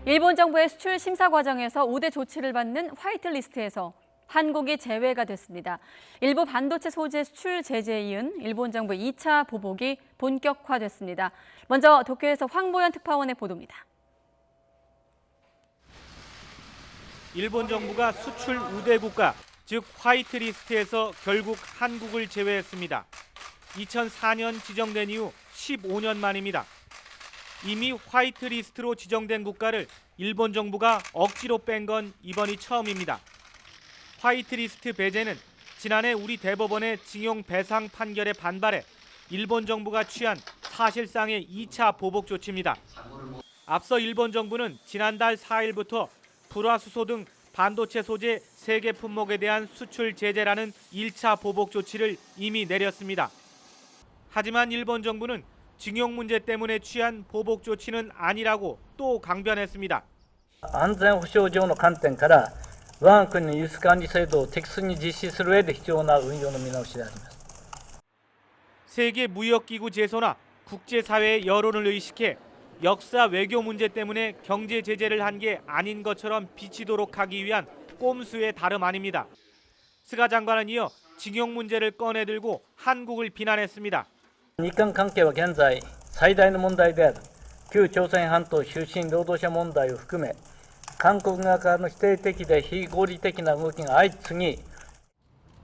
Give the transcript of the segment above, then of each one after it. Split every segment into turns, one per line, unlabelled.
일본 정부의 수출 심사 과정에서 우대 조치를 받는 화이트리스트에서 한국이 제외가 됐습니다. 일부 반도체 소재 수출 제재에 이은 일본 정부 2차 보복이 본격화됐습니다. 먼저 도쿄에서 황보연 특파원의 보도입니다.
일본 정부가 수출 우대 국가, 즉 화이트리스트에서 결국 한국을 제외했습니다. 2004년 지정된 이후 15년 만입니다. 이미 화이트리스트로 지정된 국가를 일본 정부가 억지로 뺀 건 이번이 처음입니다. 화이트리스트 배제는 지난해 우리 대법원의 징용 배상 판결에 반발해 일본 정부가 취한 사실상의 2차 보복 조치입니다. 앞서 일본 정부는 지난달 4일부터 불화수소 등 반도체 소재 3개 품목에 대한 수출 제재라는 1차 보복 조치를 이미 내렸습니다. 하지만 일본 정부는 징용 문제 때문에 취한 보복 조치는 아니라고 또 강변했습니다.
安全保障上の観点から我が国の輸出管理制度を適切に実施する上で必要な運用の見直しであります。
세계 무역기구 제소나 국제사회의 여론을 의식해 역사 외교 문제 때문에 경제 제재를 한 게 아닌 것처럼 비치도록 하기 위한 꼼수의 다름 아닙니다. 스가 장관은 이어 징용 문제를 꺼내들고 한국을 비난했습니다.
日韓関係は現在最大の問題である旧朝鮮半島出身労働者問題を含め韓国側からの否定的で非合理的な動きが相次ぎ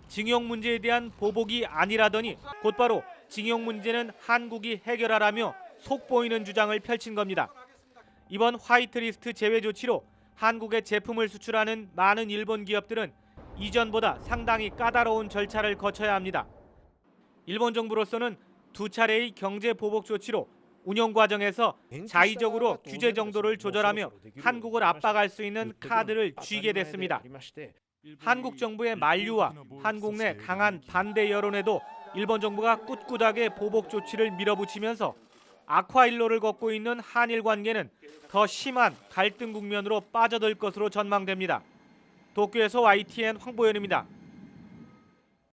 징용 문제에 대한 보복이 아니라더니 곧바로 징용 문제는 한국이 해결하라며 속보이는 주장을 펼친 겁니다. 이번 화이트리스트 제외 조치로 한국에 제품을 수출하는 많은 일본 기업들은 이전보다 상당히 까다로운 절차를 거쳐야 합니다. 일본 정부로서는 2차례의 경제 보복 조치로 운영 과정에서 자의적으로 규제 정도를 조절하며 한국을 압박할 수 있는 카드를 쥐게 됐습니다. 한국 정부의 만류와 한국 내 강한 반대 여론에도 일본 정부가 꿋꿋하게 보복 조치를 밀어붙이면서 악화일로를 걷고 있는 한일 관계는 더 심한 갈등 국면으로 빠져들 것으로 전망됩니다. 도쿄에서 YTN 황보연입니다.